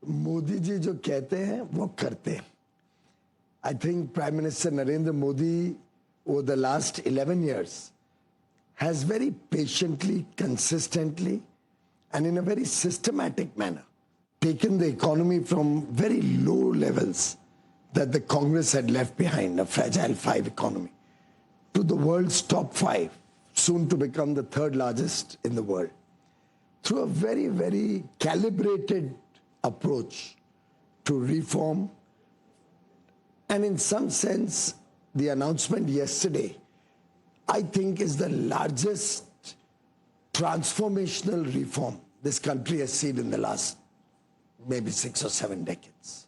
मोदी जी जो कहते हैं वो करते हैं. I think Prime Minister Narendra Modi over the last 11 years has very patiently, consistently, and in a very systematic manner taken the economy from very low levels that the Congress had left behind, a fragile 5 economy, to the world's top 5, soon to become the 3rd largest in the world, through a very, very calibrated approach to reform. And in some sense, the announcement yesterday, I think, is the largest transformational reform this country has seen in the last maybe 6 or 7 decades.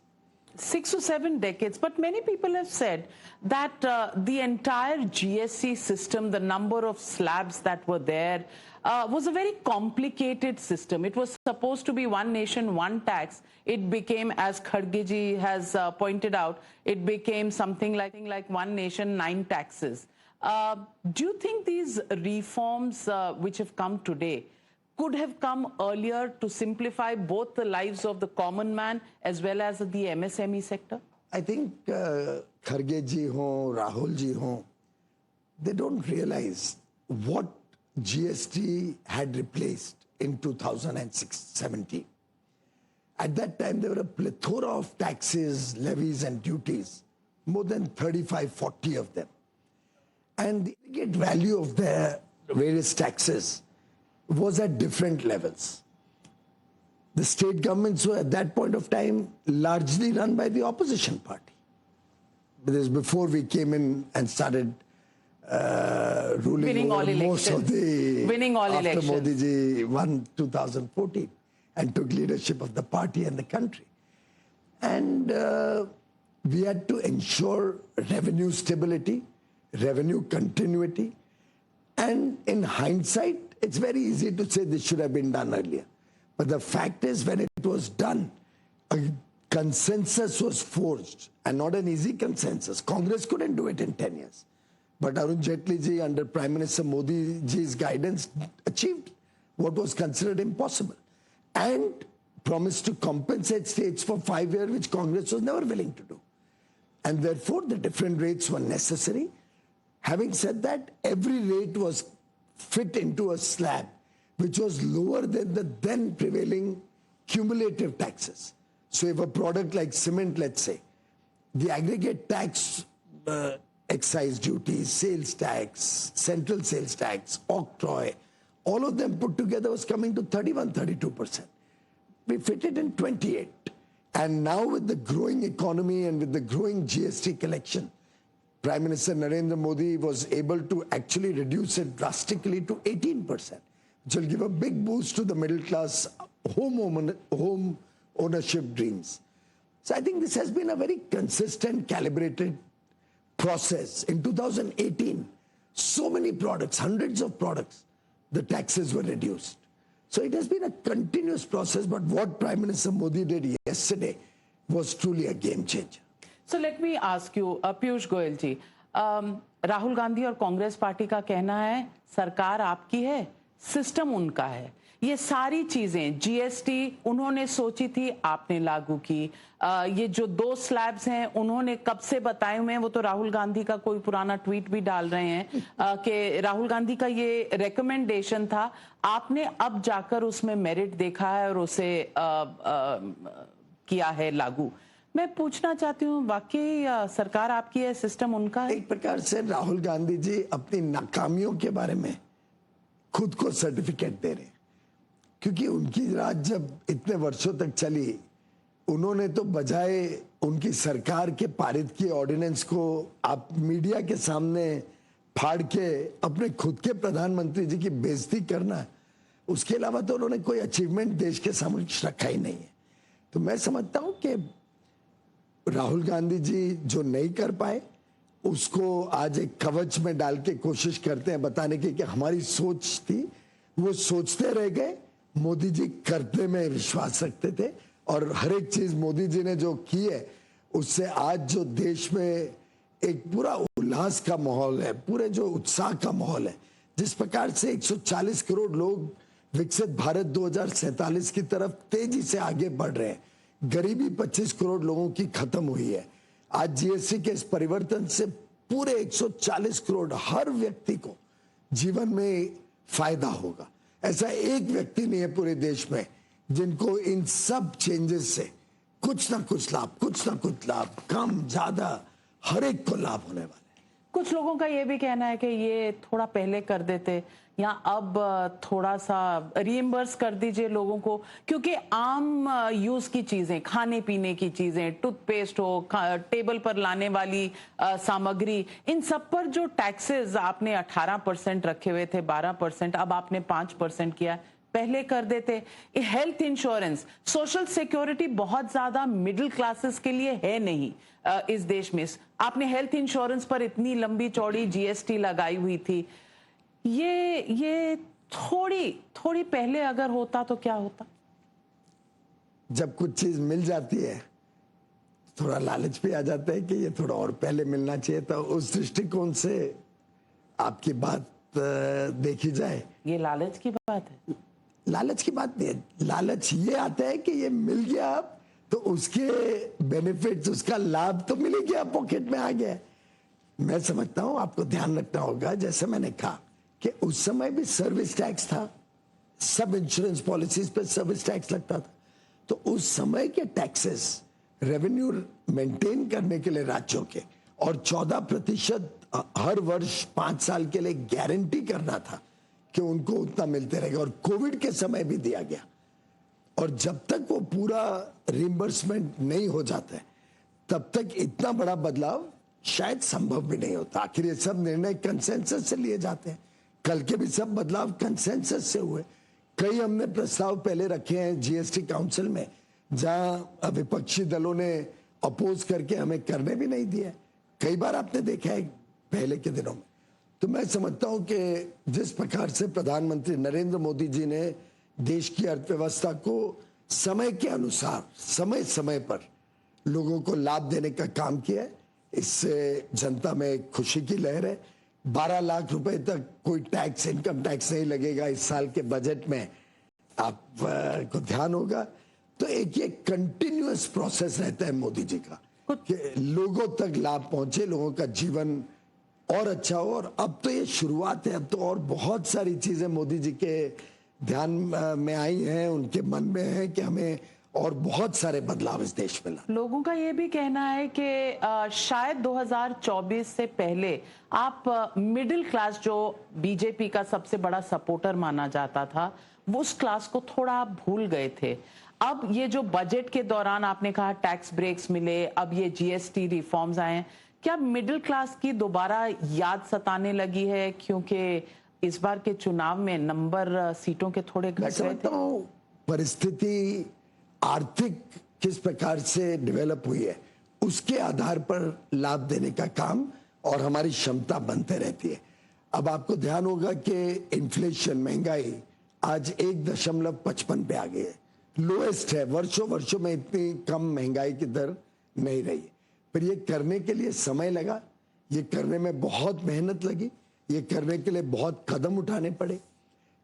6 or 7 decades, but many people have said that the entire GST system, the number of slabs that were there, was a very complicated system. It was supposed to be one nation, one tax. It became, as Kharge has pointed out, it became something like one nation, 9 taxes. Do you think these reforms which have come today could have come earlier to simplify both the lives of the common man as well as the MSME sector? I think Kharge ji ho, Rahul ji ho, they don't realize what GST had replaced in 2017. At that time, there were a plethora of taxes, levies, and duties, more than 35, 40 of them. And the aggregate value of their various taxes was at different levels. The state governments were at that point of time largely run by the opposition party. This is before we came in and started ruling over most of the... Winning all after elections. Modi ji won 2014 and took leadership of the party and the country. And we had to ensure revenue stability, revenue continuity. And in hindsight, it's very easy to say this should have been done earlier. But the fact is, when it was done, a consensus was forged, and not an easy consensus. Congress couldn't do it in 10 years. But Arun Jaitley ji, under Prime Minister Modi ji's guidance, achieved what was considered impossible and promised to compensate states for 5 years, which Congress was never willing to do. And therefore, the different rates were necessary. Having said that, every rate was fit into a slab, which was lower than the then prevailing cumulative taxes. So if a product like cement, let's say, the aggregate tax, excise duties, sales tax, central sales tax, octroi, all of them put together was coming to 31, 32%. We fit it in 28. And now with the growing economy and with the growing GST collection, Prime Minister Narendra Modi was able to actually reduce it drastically to 18%, which will give a big boost to the middle class home ownership dreams. So I think this has been a very consistent, calibrated process. In 2018, so many products, hundreds of products, the taxes were reduced. So it has been a continuous process, but what Prime Minister Modi did yesterday was truly a game changer. So let me ask you, Piyush Goyal ji, Rahul Gandhi और Congress party का कहना है सरकार आपकी है, system उनका है. ये सारी चीजें जीएसटी उन्होंने सोची थी, आपने लागू की. ये जो 2 स्लैब्स हैं उन्होंने कब से बताए हुए हैं, वो तो राहुल गांधी का कोई पुराना ट्वीट भी डाल रहे हैं कि राहुल गांधी का ये रेकमेंडेशन था. आपने अब जाकर उसमें मेरिट देखा है और उसे किया है लागू. मैं पूछना चाहती हूँ, वाकई सरकार आपकी है, सिस्टम उनका है? एक प्रकार से राहुल गांधी जी अपनी नाकामियों के बारे में खुद को सर्टिफिकेट दे रहे हैं, क्योंकि उनकी राज जब इतने वर्षों तक चली, उन्होंने तो बजाय उनकी सरकार के पारित किए ऑर्डिनेंस को आप मीडिया के सामने फाड़ के अपने खुद के प्रधानमंत्री जी की बेइज्जती करना, उसके अलावा तो उन्होंने कोई अचीवमेंट देश के सामने रखा ही नहीं है. तो मैं समझता हूँ कि राहुल गांधी जी जो नहीं कर पाए, उसको आज एक कवच में डाल के कोशिश करते हैं बताने की कि हमारी सोच थी, वो सोचते रह गए. मोदी जी करते में विश्वास रखते थे और हर एक चीज मोदी जी ने जो की है, उससे आज जो देश में एक पूरा उल्लास का माहौल है, पूरे जो उत्साह का माहौल है, जिस प्रकार से 140 करोड़ लोग विकसित भारत 2047 की तरफ तेजी से आगे बढ़ रहे हैं, गरीबी 25 करोड़ लोगों की खत्म हुई है। आज जीएसटी के इस परिवर्तन से पूरे 140 करोड़ हर व्यक्ति को जीवन में फायदा होगा। ऐसा एक व्यक्ति नहीं है पूरे देश में जिनको इन सब चेंजेस से कुछ ना कुछ लाभ, कम ज्यादा हर एक को लाभ होने वाला है। कुछ लोगों का ये भी कहना है कि ये थोड़ा पहले कर देते या अब थोड़ा सा रीइंबर्स कर दीजिए लोगों को, क्योंकि आम यूज की चीजें, खाने पीने की चीजें, टूथपेस्ट हो, टेबल पर लाने वाली सामग्री, इन सब पर जो टैक्सेस आपने 18% रखे हुए थे, 12%, अब आपने 5% किया, पहले कर देते। हेल्थ इंश्योरेंस, सोशल सिक्योरिटी बहुत ज्यादा मिडिल क्लासेस के लिए है नहीं इस देश में। आपने हेल्थ इंश्योरेंस पर इतनी लंबी चौड़ी जीएसटी लगाई हुई थी। ये थोड़ी पहले अगर होता तो क्या होता? जब कुछ चीज मिल जाती है थोड़ा लालच भी आ जाता है कि ये थोड़ा और पहले मिलना चाहिए। तो उस दृष्टिकोण से आपकी बात देखी जाए, ये लालच की बात है? लालच की बात नहीं है। लालच ये आता है कि ये मिल गया तो उसके बेनिफिट्स, उसका लाभ तो मिल ही गया, पॉकेट में आ गया। मैं समझता हूं आपको ध्यान रखना होगा, जैसे मैंने कहा कि उस समय भी सर्विस टैक्स था, सब इंश्योरेंस पॉलिसीज पे सर्विस टैक्स लगता था। तो उस समय के टैक्सेस रेवेन्यू मेंटेन करने के लिए राज्यों के, और 14% हर वर्ष 5 साल के लिए गारंटी करना था कि उनको उतना मिलते रहेगा। और कोविड के समय भी दिया गया, और जब तक वो पूरा रिइंबर्समेंट नहीं हो जाता है तब तक इतना बड़ा बदलाव शायद संभव भी नहीं होता। आखिर ये सब निर्णय कंसेंसस से लिए जाते हैं। कल के भी सब बदलाव कंसेंसस से हुए। कई हमने प्रस्ताव पहले रखे हैं जीएसटी काउंसिल में, जहां विपक्षी दलों ने अपोज करके हमें करने भी नहीं दिया। कई बार आपने देखा है पहले के दिनों में। तो मैं समझता हूं कि जिस प्रकार से प्रधानमंत्री नरेंद्र मोदी जी ने देश की अर्थव्यवस्था को समय के अनुसार समय समय पर लोगों को लाभ देने का काम किया है, इससे जनता में खुशी की लहर है। 12 लाख रुपए तक कोई टैक्स, इनकम टैक्स नहीं लगेगा इस साल के बजट में, आप को ध्यान होगा। तो एक ये कंटिन्यूअस प्रोसेस रहता है मोदी जी का कि लोगों तक लाभ पहुंचे, लोगों का जीवन और अच्छा हो। और अब तो ये शुरुआत है, अब तो और बहुत सारी चीजें मोदी जी के ध्यान में आई हैं, उनके मन में है कि हमें और बहुत सारे बदलाव इस देश में लाने। लोगों का ये भी कहना है कि शायद 2024 से पहले आप मिडिल क्लास, जो बीजेपी का सबसे बड़ा सपोर्टर माना जाता था, वो उस क्लास को थोड़ा आप भूल गए थे। अब ये जो बजट के दौरान आपने कहा टैक्स ब्रेक्स मिले, अब ये जीएसटी रिफॉर्म्स आए हैं, क्या मिडिल क्लास की दोबारा याद सताने लगी है? क्योंकि इस बार के चुनाव में नंबर सीटों के थोड़े घट रहे थे। परिस्थिति आर्थिक किस प्रकार से डेवलप हुई है उसके आधार पर लाभ देने का काम और हमारी क्षमता बनते रहती है। अब आपको ध्यान होगा कि इन्फ्लेशन, महंगाई आज 1.55 पे आ गई है, लोएस्ट है। वर्षों में इतनी कम महंगाई की दर नहीं रही। पर ये करने के लिए समय लगा, ये करने में बहुत मेहनत लगी, ये करने के लिए बहुत कदम उठाने पड़े।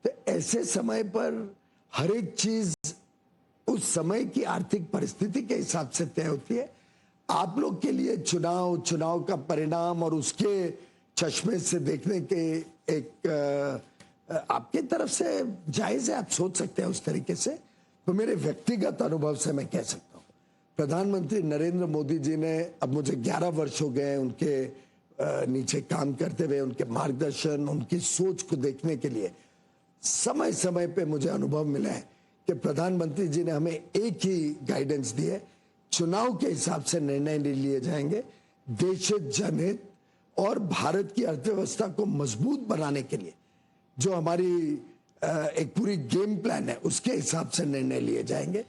तो ऐसे समय पर हर एक चीज उस समय की आर्थिक परिस्थिति के हिसाब से तय होती है। आप लोग के लिए चुनाव का परिणाम और उसके चश्मे से देखने के एक आपकी तरफ से जायज है, आप सोच सकते हैं उस तरीके से। तो मेरे व्यक्तिगत अनुभव से मैं कह सकता हूँ, प्रधानमंत्री नरेंद्र मोदी जी ने, अब मुझे 11 वर्ष हो गए उनके नीचे काम करते हुए, उनके मार्गदर्शन, उनकी सोच को देखने के लिए समय समय पे मुझे अनुभव मिला है कि प्रधानमंत्री जी ने हमें एक ही गाइडेंस दी है, चुनाव के हिसाब से निर्णय नहीं लिए जाएंगे। देश हित, जनहित और भारत की अर्थव्यवस्था को मजबूत बनाने के लिए जो हमारी एक पूरी गेम प्लान है उसके हिसाब से निर्णय लिए जाएंगे।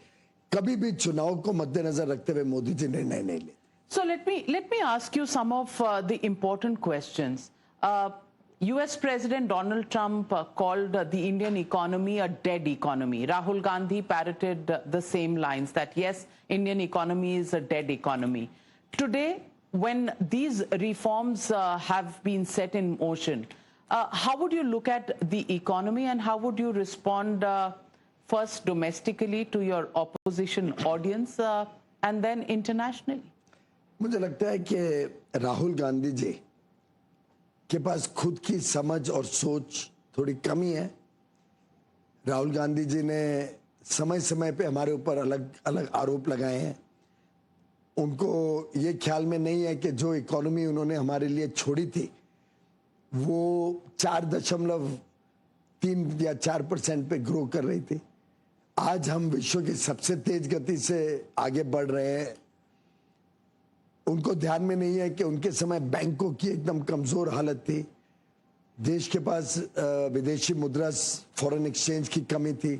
कभी भी चुनाव को मद्देनजर रखते हुए मोदी जी निर्णय नहीं लिए। So let me ask you some of the important questions. US President Donald Trump called the Indian economy a dead economy. Rahul Gandhi parroted the same lines that yes, Indian economy is a dead economy. Today, when these reforms have been set in motion, how would you look at the economy and how would you respond first domestically to your opposition audience and then internationally? मुझे लगता है कि राहुल गांधी जी के पास खुद की समझ और सोच थोड़ी कमी है। राहुल गांधी जी ने समय समय पे हमारे ऊपर अलग अलग आरोप लगाए हैं। उनको ये ख्याल में नहीं है कि जो इकोनॉमी उन्होंने हमारे लिए छोड़ी थी वो 4.3 या 4% पे ग्रो कर रही थी। आज हम विश्व की सबसे तेज गति से आगे बढ़ रहे हैं। उनको ध्यान में नहीं है कि उनके समय बैंकों की एकदम कमजोर हालत थी, देश के पास विदेशी मुद्रा फॉरेन एक्सचेंज की कमी थी।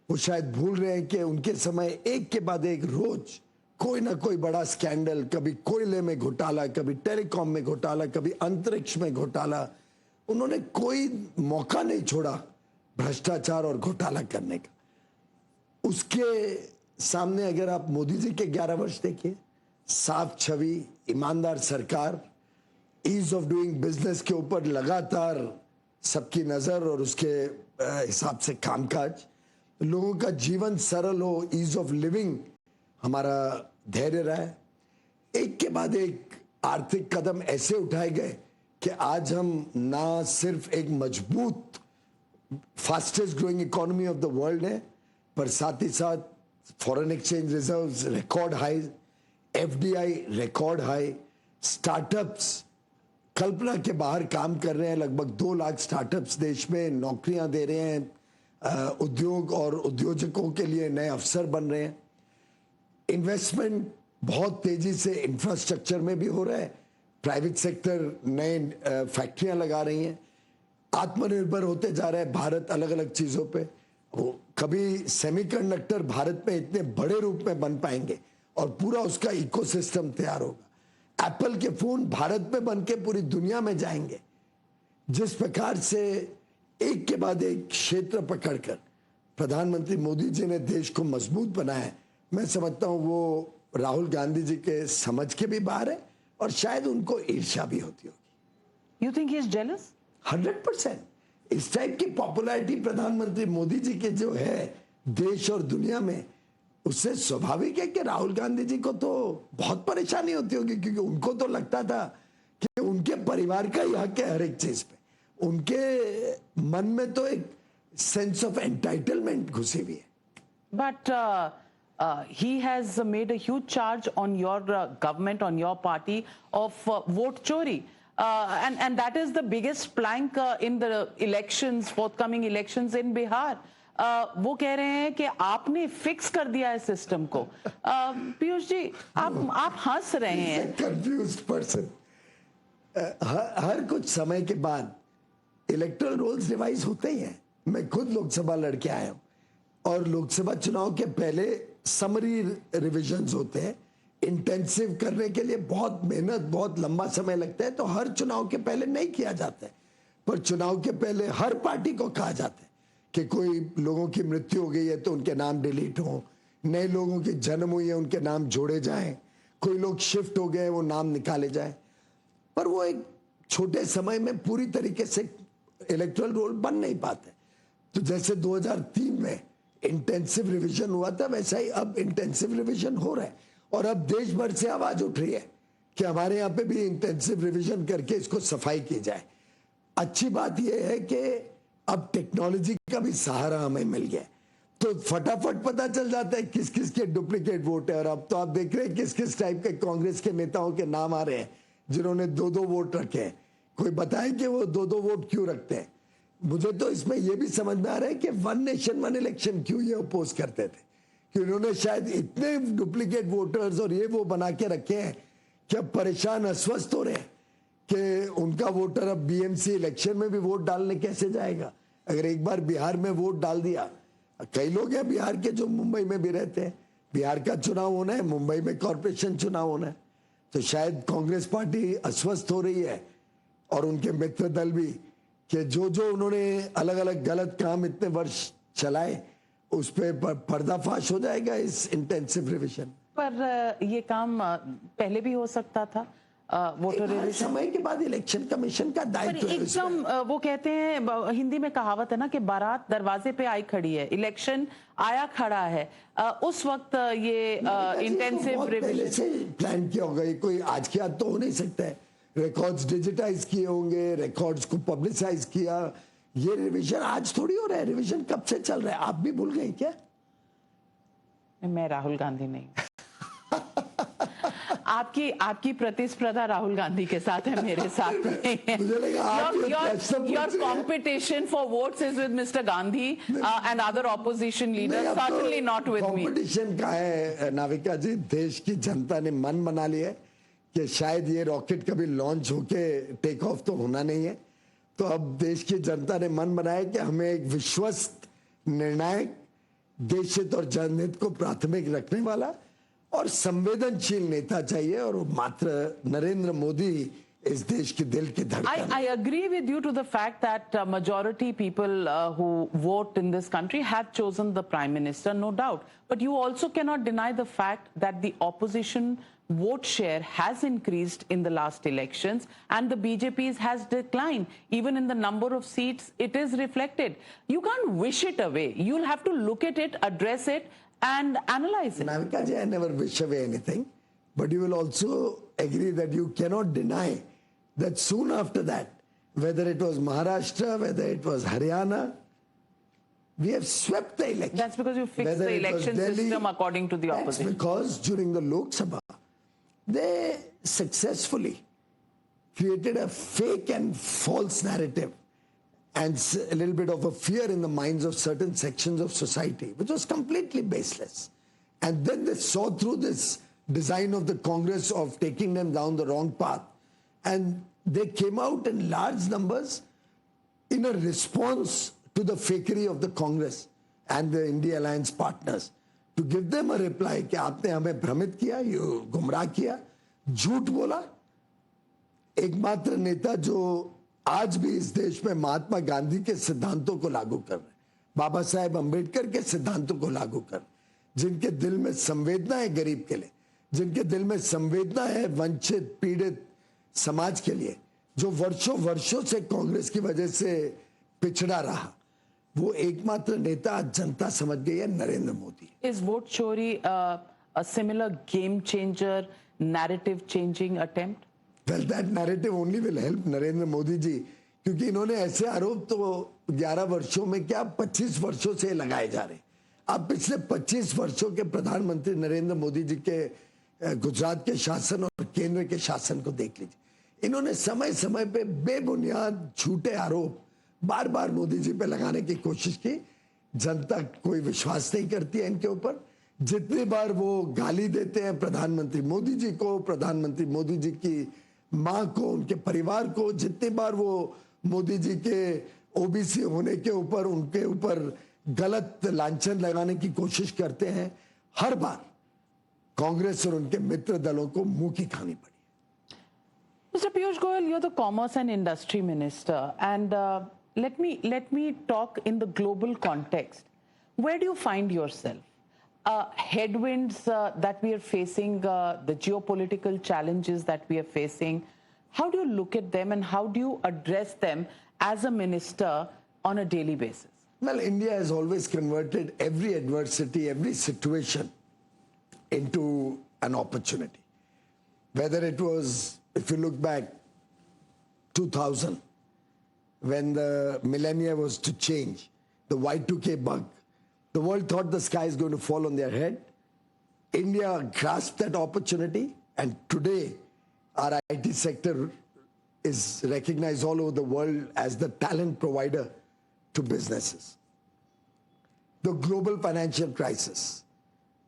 वो शायद भूल रहे हैं कि उनके समय एक के बाद एक रोज कोई ना कोई बड़ा स्कैंडल, कभी कोयले में घोटाला, कभी टेलीकॉम में घोटाला, कभी अंतरिक्ष में घोटाला। उन्होंने कोई मौका नहीं छोड़ा भ्रष्टाचार और घोटाला करने का। उसके सामने अगर आप मोदी जी के 11 वर्ष देखिए, साफ छवि, ईमानदार सरकार, ईज ऑफ डूइंग बिजनेस के ऊपर लगातार सबकी नजर और उसके हिसाब से कामकाज, लोगों का जीवन सरल हो, ईज ऑफ लिविंग हमारा धैर्य रहा है। एक के बाद एक आर्थिक कदम ऐसे उठाए गए कि आज हम ना सिर्फ एक मजबूत fastest growing economy of the world है, पर साथ ही साथ foreign exchange reserves record high, FDI record high, startups कल्पना के बाहर काम कर रहे हैं। लगभग 2 लाख स्टार्टअप्स देश में नौकरियां दे रहे हैं, उद्योग और उद्योजकों के लिए नए अवसर बन रहे हैं। इन्वेस्टमेंट बहुत तेजी से इंफ्रास्ट्रक्चर में भी हो रहा है, प्राइवेट सेक्टर नए फैक्ट्रियां लगा रही हैं, आत्मनिर्भर होते जा रहा है भारत अलग अलग चीजों पे। कभी सेमीकंडक्टर भारत में इतने बड़े रूप में बन पाएंगे और पूरा उसका इकोसिस्टम तैयार होगा। एप्पल के फोन भारत में बन के पूरी दुनिया में जाएंगे। जिस प्रकार से एक के बाद एक क्षेत्र पकड़कर प्रधानमंत्री मोदी जी ने देश को मजबूत बनाया है, मैं समझता हूं वो राहुल गांधी जी के समझ के भी बाहर है और शायद उनको ईर्ष्या भी होती होगी। You think he is jealous? 100%। इस टाइप की पॉपुलैरिटी प्रधानमंत्री मोदी जी के जो है देश और दुनिया में, उससे स्वाभाविक है कि राहुल गांधी जी को तो बहुत परेशानी होती होगी, क्योंकि उनको तो लगता था कि उनके परिवार का ही हक है हर एक चीज पे। उनके मन में तो एक सेंस ऑफ एंटाइटलमेंट घुसी हुई है। But he has made a huge charge on your government, on your party of vote chori. And that is the biggest plank in the elections, forthcoming elections in Bihar. वो कह रहे हैं कि आपने fix कर दिया है सिस्टम को। पीयूष जी, आप हंस रहे हैं। Confused person. हर कुछ समय के बाद इलेक्टोरल रोल्स रिवाइज होते ही हैं। मैं खुद लोकसभा लड़के आया हूं और लोकसभा चुनाव के पहले समरी रिविजन्स होते हैं। इंटेंसिव करने के लिए बहुत मेहनत, बहुत लंबा समय लगता है, तो हर चुनाव के पहले नहीं किया जाता है। पर चुनाव के पहले हर पार्टी को कहा जाता है कि कोई लोगों की मृत्यु हो गई है तो उनके नाम डिलीट हो, नए लोगों की जन्म हुई है उनके नाम जोड़े जाएं, कोई लोग शिफ्ट हो गए वो नाम निकाले जाए। पर वो एक छोटे समय में पूरी तरीके से इलेक्टोरल रोल बन नहीं पाते। तो जैसे 2003 में इंटेंसिव रिवीजन हुआ था, वैसा ही अब इंटेंसिव रिवीजन हो रहा है और अब देश भर से आवाज उठ रही है कि हमारे यहाँ पे भी इंटेंसिव रिवीजन करके इसको सफाई की जाए। अच्छी बात यह है कि अब टेक्नोलॉजी का भी सहारा हमें मिल गया, तो फटाफट पता चल जाता है किस किस के डुप्लीकेट वोट है। और अब तो आप देख रहे हैं किस किस टाइप के कांग्रेस के नेताओं के नाम आ रहे हैं जिन्होंने 2-2 वोट रखे हैं। कोई बताए कि वो 2-2 वोट क्यों रखते हैं। मुझे तो इसमें यह भी समझ में आ रहा है कि 1 नेशन 1 इलेक्शन क्यों ये अपोज करते थे, कि उन्होंने शायद इतने डुप्लीकेट वोटर्स और ये वो बना के रखे हैं कि अब परेशान अस्वस्थ हो रहे हैं कि उनका वोटर अब बीएमसी इलेक्शन में भी वोट डालने कैसे जाएगा। अगर एक बार बिहार में वोट डाल दिया, कई लोग हैं बिहार के जो मुंबई में भी रहते हैं, बिहार का चुनाव होना है, मुंबई में कॉरपोरेशन चुनाव होना है, तो शायद कांग्रेस पार्टी अस्वस्थ हो रही है और उनके मित्र दल भी, कि जो जो उन्होंने अलग अलग गलत काम इतने वर्ष चलाए उस पर पर्दाफाश हो जाएगा इस इंटेंसिव रिविजन। पर ये काम पहले भी हो सकता था। Voter revision? समय के बाद इलेक्शन कमीशन का दायित्व है एकदम वो कहते हैं, हिंदी में कहावत है ना कि बारात दरवाजे पे आई खड़ी है, इलेक्शन आया खड़ा है। उस वक्त ये इंटेंसिव रिविजन से प्लान किया होगा, कोई आज की आज तो हो नहीं सकता है। रिकॉर्ड्स डिजिटाइज किए होंगे, रिकॉर्ड्स को पब्लिसाइज किया। ये रिवीजन आज थोड़ी हो रहा है, रिवीजन कब से चल रहा है, आप भी भूल गए क्या? मैं राहुल गांधी नहीं आपकी प्रतिस्पर्धा राहुल गांधी के साथ है, मेरे साथ नहीं है। Your competition for votes is with Mr. Gandhi and other opposition leaders, certainly not with me. Competition का है नाविका जी, देश की जनता ने मन बना लिया है कि शायद ये रॉकेट कभी लॉन्च होके टेक ऑफ तो होना नहीं है। तो अब देश की जनता ने मन बनाया कि हमें एक विश्वस्त, निर्णायक, देश हित और जनहित को प्राथमिक रखने वाला और संवेदनशील नेता चाहिए, और मात्र नरेंद्र मोदी इस देश के दिल की धड़कन। I agree with you to the fact that majority people who vote in this country have chosen the prime minister, no doubt. But you also cannot deny the fact that the opposition vote share has increased in the last elections and the BJP's has declined. Even in the number of seats, it is reflected. You can't wish it away. You'll have to look at it, address it, and analyze it. Navika ji, I never wish away anything, but you will also agree that you cannot deny that soon after that, whether it was Maharashtra, whether it was Haryana, we have swept the election. That's because you fixed the election system according to the opposition. That's because during the Lok Sabha, they successfully created a fake and false narrative and a little bit of a fear in the minds of certain sections of society, which was completely baseless. And then they saw through this design of the Congress of taking them down the wrong path. And they came out in large numbers in a response to the fakery of the Congress and the India Alliance partners, to give them a reply कि आपने हमें भ्रमित किया, you गुमराह किया, झूठ बोला। एकमात्र नेता जो आज भी इस देश में महात्मा गांधी के सिद्धांतों को लागू कर रहे, बाबा साहेब अम्बेडकर के सिद्धांतों को लागू कर, जिनके दिल में संवेदना है गरीब के लिए, जिनके दिल में संवेदना है वंचित पीड़ित समाज के लिए, जो वर्षों वर्षों से कांग्रेस की वजह से पिछड़ा रहा, वो एकमात्र नेता जनता समझ गई है, Narendra Modi. Is vote chori a similar game changer, narrative changing attempt? Well, that narrative only will help Narendra Modi ji, क्योंकि इन्होंने ऐसे आरोप तो 11 वर्षों में क्या 25 वर्षों से लगाए जा रहे। आप पिछले 25 वर्षों के प्रधानमंत्री नरेंद्र मोदी जी के गुजरात के शासन और केंद्र के शासन को देख लीजिए। इन्होंने समय समय पे बेबुनियाद झूठे आरोप बार बार मोदी जी पे लगाने की कोशिश की। जनता कोई विश्वास नहीं करती है इनके ऊपर। जितनी बार वो गाली देते हैं प्रधानमंत्री मोदी जी को, प्रधानमंत्री मोदी जी की माँ को, उनके परिवार को, जितनी बार वो मोदी जी के ओबीसी होने के ऊपर उनके ऊपर गलत लांछन लगाने की कोशिश करते हैं, हर बार कांग्रेस और उनके मित्र दलों को मुंह की खानी पड़ी। Mr. Piyush Goyal, you're the Commerce and Industry Minister, and let me talk in the global context. Where do you find yourself? Headwinds that we are facing, the geopolitical challenges that we are facing, how do you look at them and how do you address them as a minister on a daily basis? Well, India has always converted every adversity, every situation into an opportunity. Whether it was, if you look back, 2000, when the millennia was to change, the Y2K bug, the world thought the sky is going to fall on their head. India grasped that opportunity, and today our IT sector is recognized all over the world as the talent provider to businesses. The global financial crisis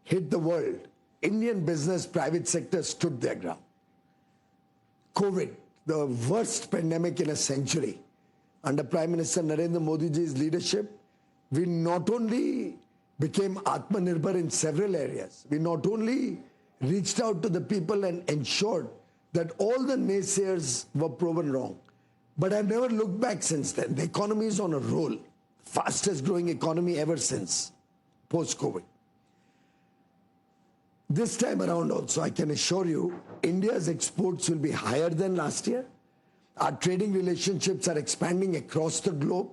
hit the world. Indian business, private sector stood their ground. COVID, the worst pandemic in a century. Under Prime Minister Narendra Modi's leadership, we not only became Atmanirbhar in several areas, we not only reached out to the people and ensured that all the naysayers were proven wrong, but I've never looked back since then. The economy is on a roll, fastest growing economy ever since post-COVID. This time around also, I can assure you, India's exports will be higher than last year. Our trading relationships are expanding across the globe.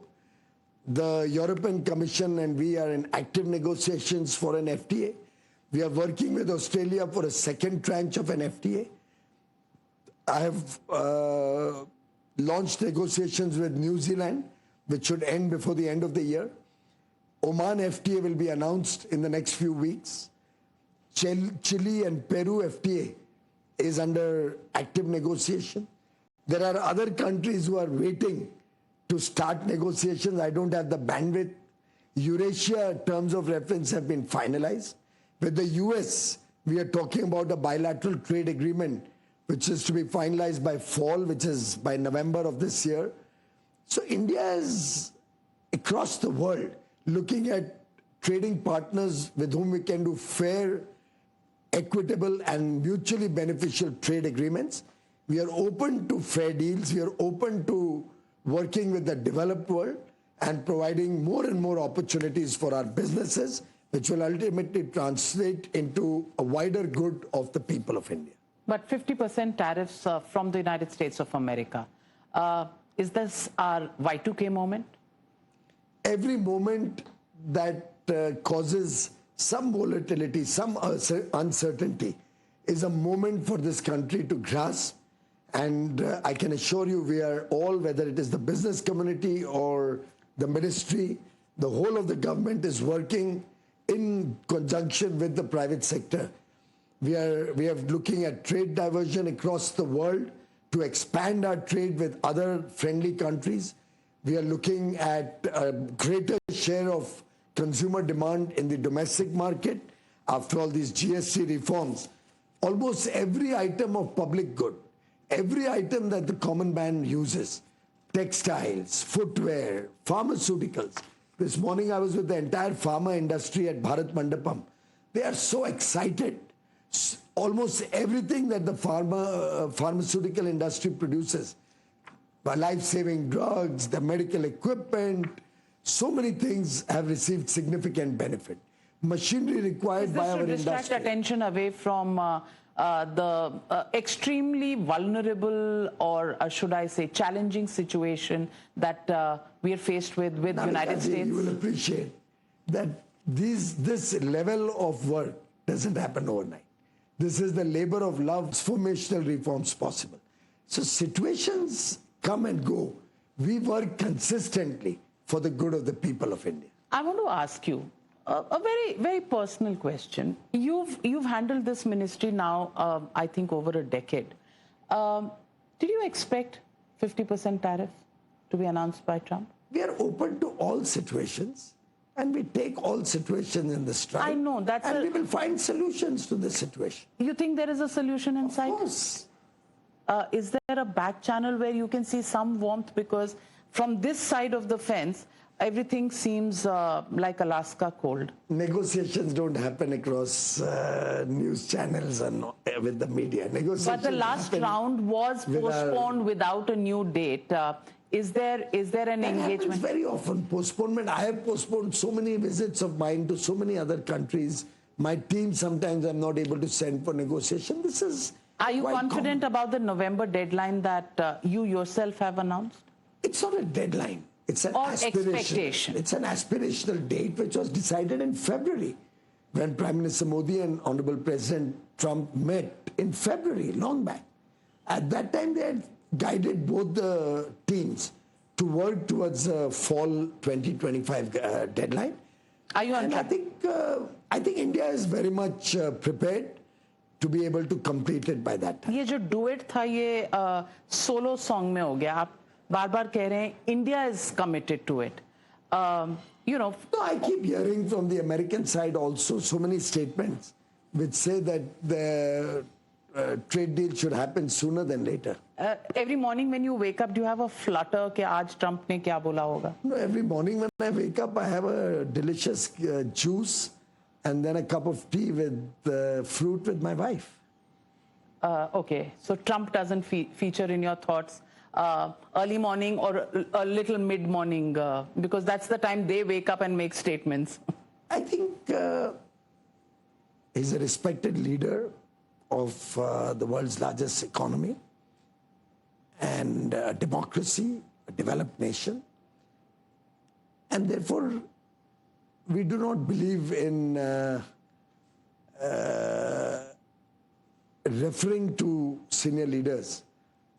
The European Commission and we are in active negotiations for an FTA. We are working with Australia for a second tranche of an FTA. I have launched negotiations with New Zealand, which should end before the end of the year. Oman FTA will be announced in the next few weeks. Chile and Peru FTA is under active negotiation. There are other countries who are waiting to start negotiations. I don't have the bandwidth. Eurasia terms of reference have been finalized. With the US, we are talking about a bilateral trade agreement, which is to be finalized by fall, which is by November of this year. So India is across the world looking at trading partners with whom we can do fair, equitable and mutually beneficial trade agreements. We are open to fair deals. We are open to working with the developed world and providing more and more opportunities for our businesses, which will ultimately translate into a wider good of the people of India. But 50% tariffs from the United States of America. Is this our Y2K moment? Every moment that causes some volatility, some uncertainty is a moment for this country to grasp. And I can assure you we are all, whether it is the business community or the ministry, the whole of the government is working in conjunction with the private sector. We are looking at trade diversion across the world to expand our trade with other friendly countries. We are looking at a greater share of consumer demand in the domestic market. After all these GST reforms, almost every item of public good, every item that the common man uses, textiles, footwear, pharmaceuticals. This morning I was with the entire pharma industry at Bharat Mandapam. They are so excited. Almost everything that the pharmaceutical industry produces, life-saving drugs, the medical equipment, so many things have received significant benefit. Machinery required by our industry. Is this to distract attention away from the extremely vulnerable, or should I say challenging situation that we are faced with United States? You will appreciate that this level of work doesn't happen overnight. This is the labor of love, transformational reforms possible. So situations come and go. We work consistently for the good of the people of India. I want to ask you a very, very personal question. You've handled this ministry now, I think, over a decade. Did you expect 50% tariff to be announced by Trump? We are open to all situations, and we take all situations in the stride. I know that's. And we will find solutions to the situation. You think there is a solution in sight? Of course. Is there a back channel where you can see some warmth? Because from this side of the fence, everything seems like Alaska cold. Negotiations don't happen across news channels and with the media. But the last round was postponed without a new date. Is there an engagement? Happens very often. Postponement. I have postponed so many visits of mine to so many other countries. My team sometimes I'm not able to send for negotiation. This is. Are you confident about the November deadline that you yourself have announced? It's not a deadline. It's an expectation. It's an aspirational date which was decided in February when Prime Minister Modi and Honorable President Trump met in February, long back. At that time, they had guided both the teams to work towards a fall 2025 deadline. Are you on track? I think India is very much prepared to be able to complete it by that time. ये जो duet था ये solo song में हो गया. आप बार-बार कह रहे हैं India is committed to it. You know. No, I keep hearing from the American side also so many statements which say that the trade deal should happen sooner than later. Every morning when you wake up, do you have a flutter कि आज Trump ने क्या बोला होगा? No, every morning when I wake up, I have a delicious juice and then a cup of tea with fruit with my wife. Okay, so Trump doesn't feature in your thoughts early morning or a little mid-morning because that's the time they wake up and make statements. I think He's a respected leader of the world's largest economy and democracy, a developed nation. And therefore, we do not believe in referring to senior leaders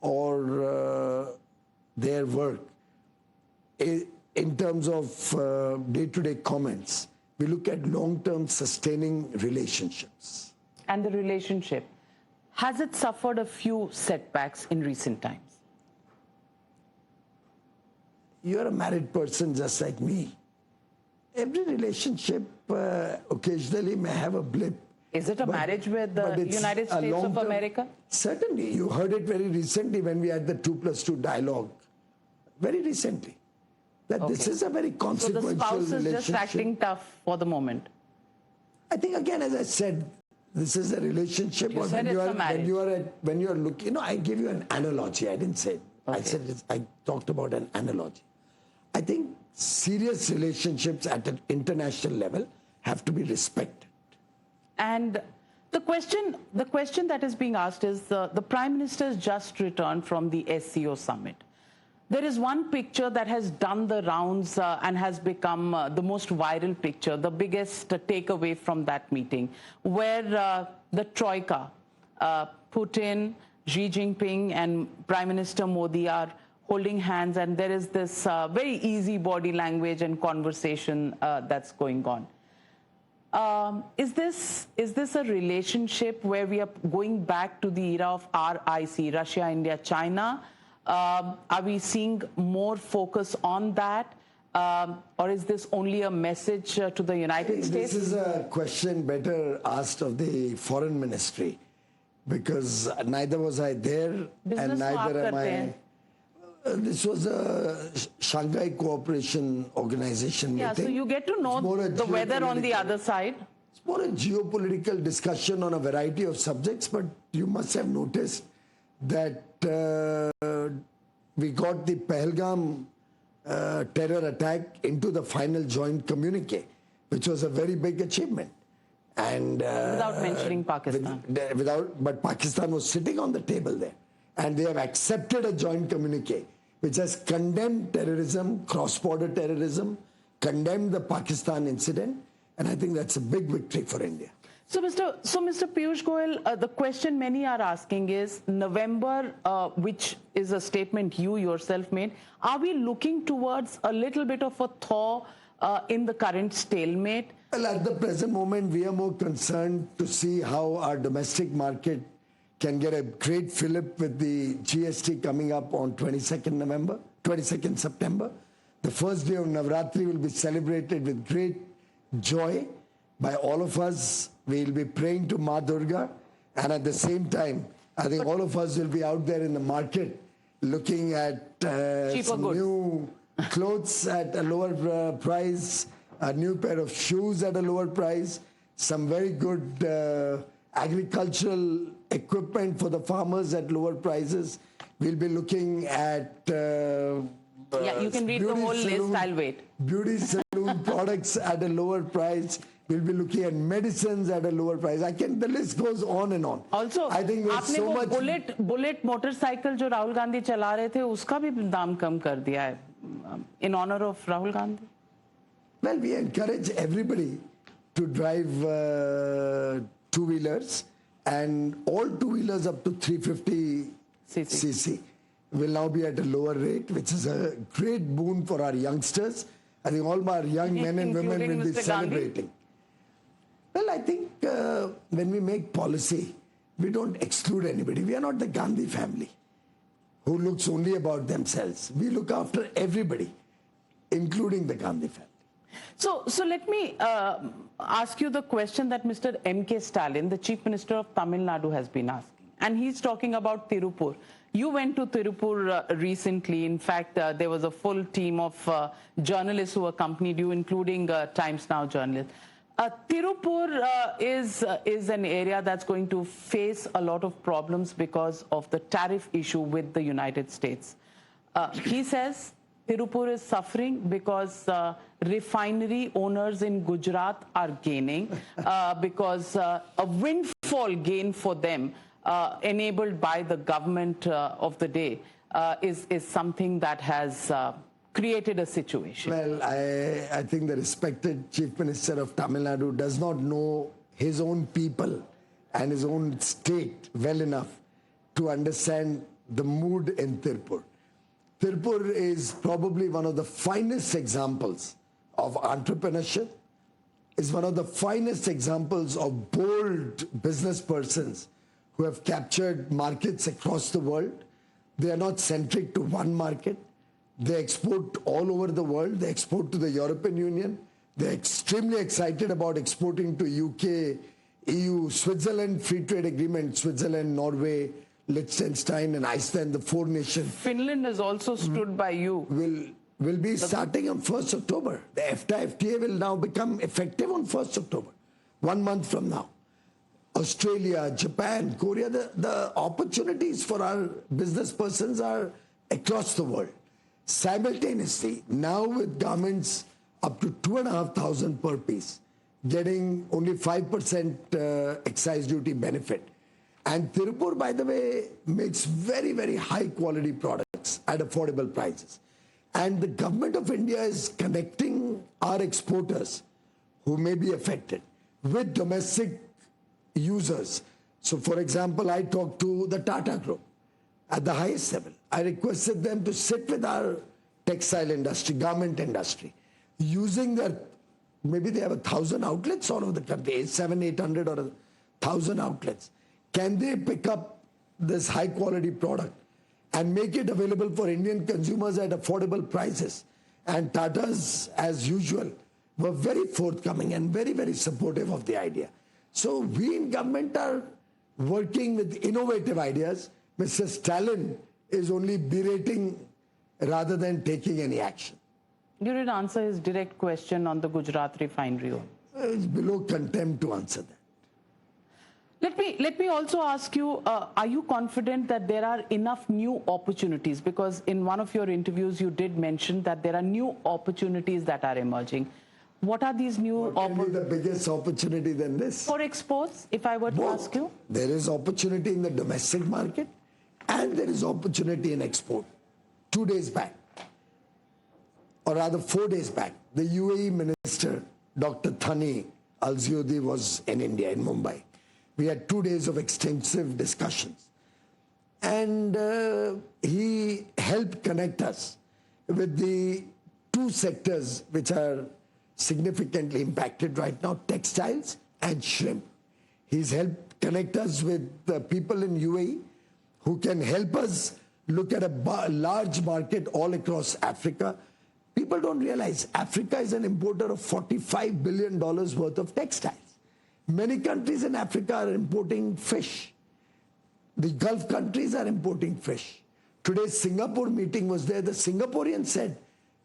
or their work in terms of day-to-day comments. We look at long-term sustaining relationships. And the relationship, has it suffered a few setbacks in recent times? You're a married person just like me. Every relationship occasionally may have a blip. Is it a marriage with the United States of America? Certainly. You heard it very recently when we had the 2+2 dialogue. Very recently. That this is a very consequential relationship. So the spouse is just acting tough for the moment? I think, again, as I said, this is a relationship. You said it's a marriage. When you are looking, I gave you an analogy. I didn't say it. Okay. I said I talked about an analogy. I think serious relationships at an international level have to be respected. And the question that is being asked is the Prime Minister has just returned from the SCO summit. There is one picture that has done the rounds and has become the most viral picture, the biggest takeaway from that meeting, where the Troika, Putin, Xi Jinping and Prime Minister Modi are holding hands, and there is this very easy body language and conversation that's going on. Is this a relationship where we are going back to the era of RIC, Russia, India, China? Are we seeing more focus on that? Or is this only a message to the United States? This is a question better asked of the foreign ministry, because neither was I there and neither am I. This was a Shanghai Cooperation Organization meeting. Yeah, so you get to know the weather on the other side. It's more a geopolitical discussion on a variety of subjects, but you must have noticed that we got the Pahalgam terror attack into the final joint communique, which was a very big achievement. And without mentioning Pakistan. But Pakistan was sitting on the table there. And they have accepted a joint communique which has condemned terrorism, cross-border terrorism, condemned the Pakistan incident, and I think that's a big victory for India. So, Mr. Piyush Goyal, the question many are asking is, November, which is a statement you yourself made, are we looking towards a little bit of a thaw in the current stalemate? Well, at the present moment, we are more concerned to see how our domestic market can get a great fillip with the GST coming up on 22nd September. The first day of Navratri will be celebrated with great joy by all of us. We will be praying to Ma Durga, and at the same time, I think all of us will be out there in the market looking at some new clothes at a lower price, a new pair of shoes at a lower price, some very good agricultural equipment for the farmers at lower prices. We'll be looking at yeah, you can read the whole list, I'll wait. Beauty salon products at a lower price. We'll be looking at medicines at a lower price. The list goes on and on. Also, I think there's so much. Bullet motorcycle जो राहुल गांधी चला रहे थे, उसका भी दाम कम कर दिया है in honor of Rahul Gandhi. Well, we encourage everybody to drive two-wheelers, and all two-wheelers up to 350 cc will now be at a lower rate, which is a great boon for our youngsters. I think all our young men and women will be celebrating. Well, I think when we make policy, we don't exclude anybody. We are not the Gandhi family who looks only about themselves. We look after everybody, including the Gandhi family. So let me ask you the question that Mr. M.K. Stalin, the Chief Minister of Tamil Nadu, has been asking. And he's talking about Tirupur. You went to Tirupur recently. In fact, there was a full team of journalists who accompanied you, including Times Now journalists. Tirupur is an area that's going to face a lot of problems because of the tariff issue with the United States. He says Tirupur is suffering because refinery owners in Gujarat are gaining because a windfall gain for them enabled by the government of the day is something that has created a situation. Well, I think the respected Chief Minister of Tamil Nadu does not know his own people and his own state well enough to understand the mood in Tirupur. Tirupur is probably one of the finest examples of entrepreneurship, is one of the finest examples of bold business persons who have captured markets across the world. They are not centric to one market. They export all over the world. They export to the European Union. They're extremely excited about exporting to UK, EU, Switzerland, free trade agreement, Switzerland, Norway, Liechtenstein and Iceland, the four nations. Finland has also stood by you. Will be starting on 1st October. The FTA will now become effective on 1st October, 1 month from now. Australia, Japan, Korea, the opportunities for our business persons are across the world. Simultaneously, now with garments up to 2,500 per piece, getting only 5% excise duty benefit. And Tirupur, by the way, makes very, very high quality products at affordable prices. And the government of India is connecting our exporters who may be affected with domestic users. So, for example, I talked to the Tata Group at the highest level. I requested them to sit with our textile industry, garment industry, using their, maybe they have 1,000 outlets all over the country, 700, 800 or 1,000 outlets. Can they pick up this high quality product and make it available for Indian consumers at affordable prices? And Tatas, as usual, were very forthcoming and very, very supportive of the idea. So we in government are working with innovative ideas. Mr. Stalin is only berating rather than taking any action. You did answer his direct question on the Gujarat refinery. It's below contempt to answer that. Let me also ask you, are you confident that there are enough new opportunities? Because in one of your interviews, you did mention that there are new opportunities that are emerging. What are these new opportunities? The biggest opportunity than this? For exports, if I were to ask you? There is opportunity in the domestic market and there is opportunity in export. 2 days back, or rather 4 days back, the UAE Minister, Dr. Thani Al-Ziodi, was in India, in Mumbai. We had 2 days of extensive discussions. And he helped connect us with the two sectors which are significantly impacted right now, textiles and shrimp. He's helped connect us with the people in UAE who can help us look at a large market all across Africa. People don't realize Africa is an importer of $45 billion worth of textiles. Many countries in Africa are importing fish. The Gulf countries are importing fish. Today's Singapore meeting was there. The Singaporeans said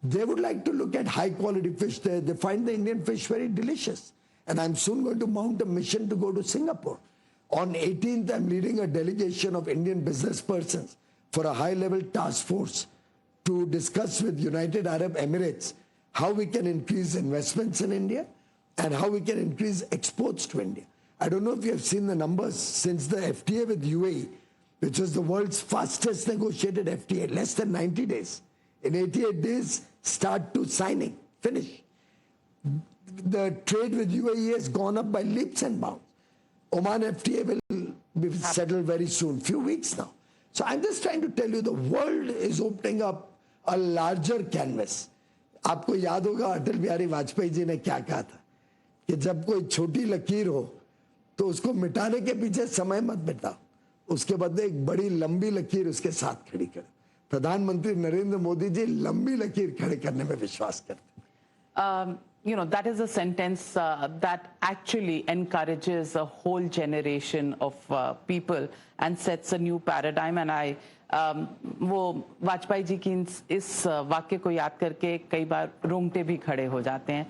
they would like to look at high quality fish there. They find the Indian fish very delicious. And I'm soon going to mount a mission to go to Singapore. On 18th, I'm leading a delegation of Indian business persons for a high-level task force to discuss with United Arab Emirates how we can increase investments in India and how we can increase exports to India. I don't know if you have seen the numbers since the FTA with UAE, which was the world's fastest negotiated FTA, less than 90 days. In 88 days, start to signing, finish. The trade with UAE has gone up by leaps and bounds. Oman FTA will be settled very soon, few weeks now. So I'm just trying to tell you the world is opening up a larger canvas. आपको याद होगा अटल बिहारी वाजपेयी जी ने क्या कहा था कि जब कोई छोटी लकीर हो तो उसको मिटाने के पीछे समय मत बिताओ, उसके बदले एक बड़ी लंबी लकीर उसके साथ खड़ी करो. प्रधानमंत्री नरेंद्र मोदी जी लंबी लकीर खड़े करने में विश्वास करते हैं. You know, that is a sentence that actually encourages a whole generation of people and sets a new paradigm. And I, वो वाजपेयी जी की इस वाक्य को याद करके कई बार रोंगटे भी खड़े हो जाते हैं.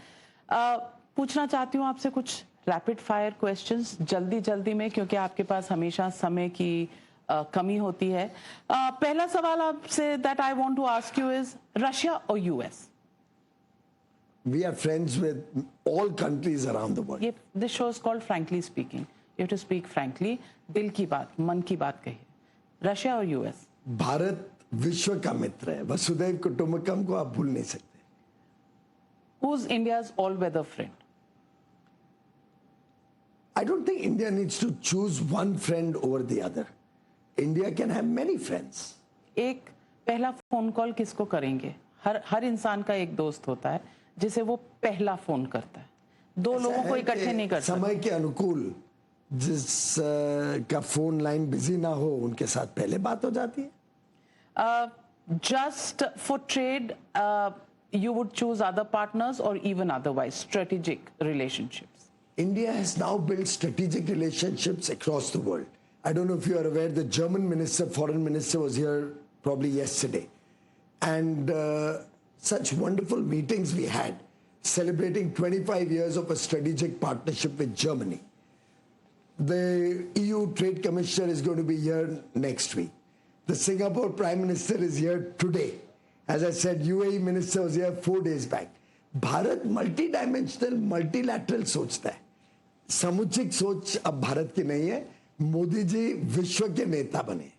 पूछना चाहती हूँ आपसे कुछ रैपिड फायर क्वेश्चंस जल्दी में, क्योंकि आपके पास हमेशा समय की कमी होती है. पहला सवाल आपसे that I want to ask you is Russia or US? We are friends with all countries around the world. This show is called Frankly Speaking. You have to speak frankly. दिल की बात, मन की बात कहिए. Russia or US? भारत विश्व का मित्र है. वसुधैव कुटुंबकम को आप भूल नहीं सकते. Who's India's all-weather friend? I don't think India needs to choose one friend over the other. India can have many friends. एक पहला फोन कॉल किसको करेंगे? हर इंसान का एक दोस्त होता है जिसे वो पहला फोन करता है. दो लोगों को इकट्ठे नहीं कर सकते. समय के अनुकूल जिस का फोन लाइन बिजी ना हो उनके साथ पहले बात हो जाती है. Just for trade, you would choose other partners or even otherwise strategic relationships? India has now built strategic relationships across the world. I don't know if you are aware, the German minister, foreign minister was here probably yesterday. And such wonderful meetings we had, celebrating 25 years of a strategic partnership with Germany. The EU Trade Commissioner is going to be here next week. The Singapore Prime Minister is here today. As I said, UAE Minister was here 4 days back. Bharat multi-dimensional, multilateral सोचता है. समुचित सोच अब भारत की नहीं है. मोदी जी विश्व के नेता बने.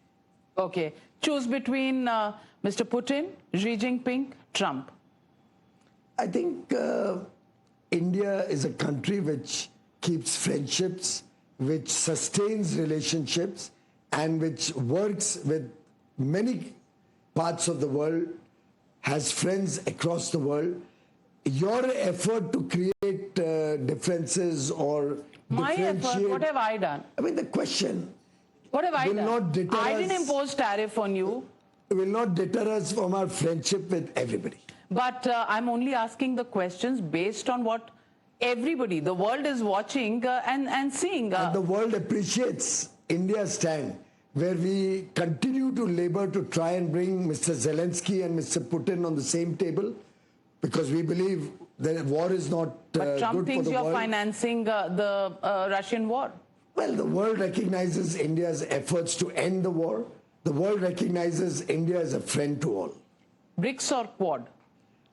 Okay. Choose between Mr. Putin, Xi Jinping, Trump. I think India is a country which keeps friendships, which sustains relationships, and which works with many parts of the world, has friends across the world. Your effort to create differences or My differentiate... effort, what have I done? I mean, the question... What have I will done? not deter I us, didn't impose tariff on you. will not deter us from our friendship with everybody. But I'm only asking the questions based on what everybody, the world is watching and seeing. And the world appreciates India's stand, where we continue to labor to try and bring Mr. Zelensky and Mr. Putin on the same table, because we believe that war is not but Trump good thinks for the you're world. financing the Russian war. Well, the world recognizes India's efforts to end the war. The world recognizes India as a friend to all. BRICS or Quad?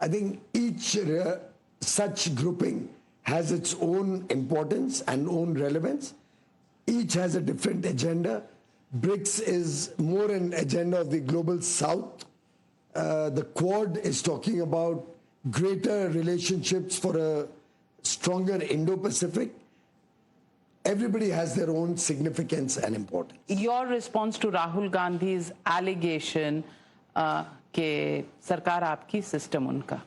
I think each such grouping has its own importance and own relevance. Each has a different agenda. BRICS is more an agenda of the global south. The Quad is talking about greater relationships for a stronger Indo-Pacific. Everybody has their own significance and importance. Your response to Rahul Gandhi's allegation कि सरकार आपकी system उनका.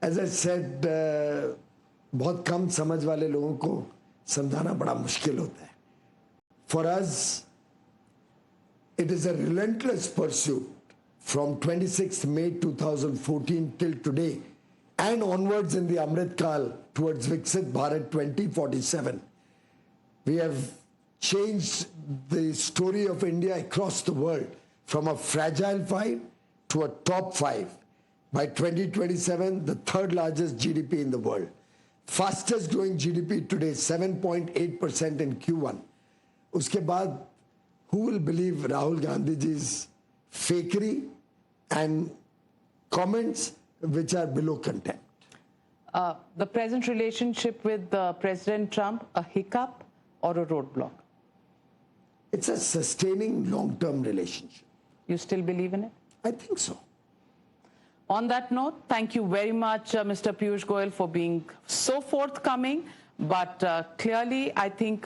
As I said, बहुत कम समझ वाले लोगों को समझाना बड़ा मुश्किल होता है. For us, it is a relentless pursuit from 26th May 2014 till today and onwards in the Amrit Kal towards Viksit Bharat 2047. We have changed the story of India across the world from a fragile 5 to a top 5. By 2027, the third largest GDP in the world. Fastest growing GDP today, 7.8% in Q1. Uske baad, who will believe Rahul Gandhi's fakery and comments which are below contempt? The present relationship with President Trump, a hiccup or a roadblock? It's a sustaining long-term relationship. You still believe in it? I think so. On that note, thank you very much, Mr. Piyush Goyal, for being so forthcoming. But clearly, I think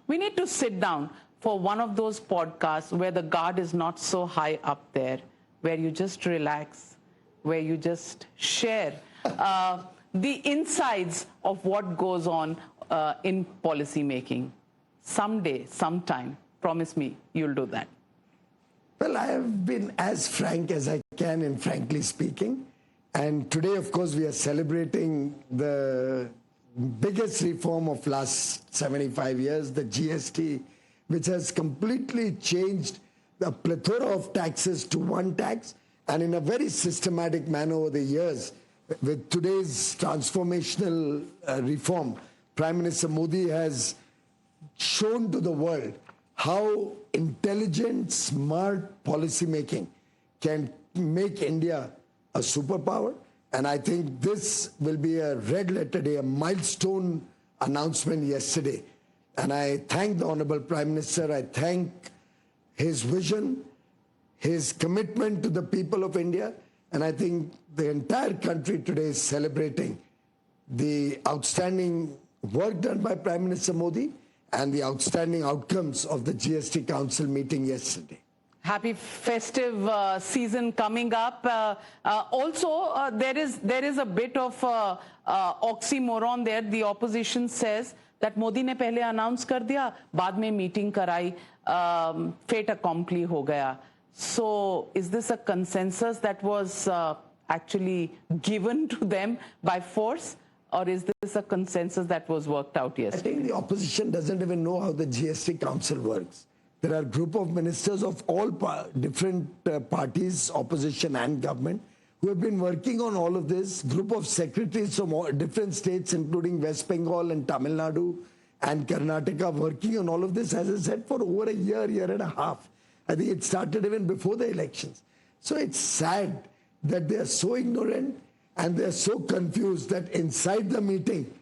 we need to sit down for one of those podcasts where the guard is not so high up there, where you just relax, where you just share the insides of what goes on in policy making. Someday, sometime, promise me you'll do that. Well, I have been as frank as I can in Frankly Speaking. And today, of course, we are celebrating the biggest reform of last 75 years, the GST, which has completely changed the plethora of taxes to one tax, and in a very systematic manner over the years. With today's transformational reform, Prime Minister Modi has shown to the world how intelligent, smart policy making can make India a superpower. And I think this will be a red letter day, a milestone announcement yesterday. And I thank the Honorable Prime Minister. I thank his vision, his commitment to the people of India. And I think the entire country today is celebrating the outstanding work done by Prime Minister Modi and the outstanding outcomes of the GST Council meeting yesterday. Happy festive season coming up. Also, there is a bit of oxymoron there. The opposition says that Modi ने पहले announce कर दिया, बाद में meeting कराई, fait accompli हो गया. So, is this a consensus that was actually given to them by force, or is this a consensus that was worked out yesterday? I think the opposition doesn't even know how the GST Council works. There are a group of ministers of all different parties, opposition and government, who have been working on all of this. Group of secretaries from all different states, including West Bengal and Tamil Nadu and Karnataka, working on all of this, as I said, for over a year, year and a half. I think it started even before the elections. So it's sad that they are so ignorant and they are so confused that inside the meeting,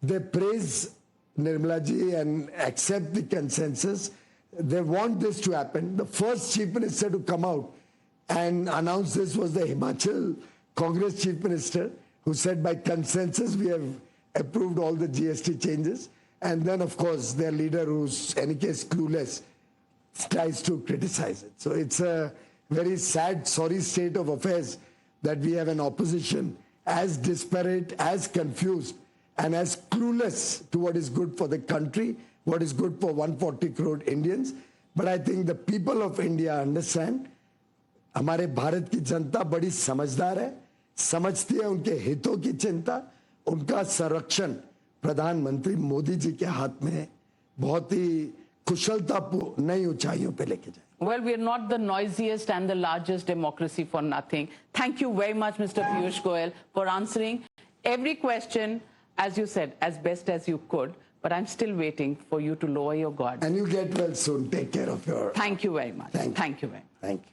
they praise Nirmala ji and accept the consensus. They want this to happen. The first chief minister to come out and announce this was the Himachal Congress chief minister, who said by consensus we have approved all the GST changes. And then, of course, their leader, who's in any case clueless, tries to criticize it. So it's a very sad, sorry state of affairs that we have an opposition as disparate, as confused, and as clueless to what is good for the country, what is good for 140 crore Indians. But I think the people of India understand, हमारे भारत की जनता बड़ी समझदार है, समझती है उनके हितों की चिंता, उनका संरक्षण प्रधानमंत्री मोदी जी के हाथ में है, बहुत ही कुशलता नई ऊंचाइयों पे लेके जाए. Well, we are not the noisiest and the largest democracy for nothing. Thank you very much, Mr. Piyush Goyal, for answering every question, as you said, as best as you could. But I'm still waiting for you to lower your guard. And you get well soon. Take care of your... Thank you very much. Thank you. Thank you very much. Thank you.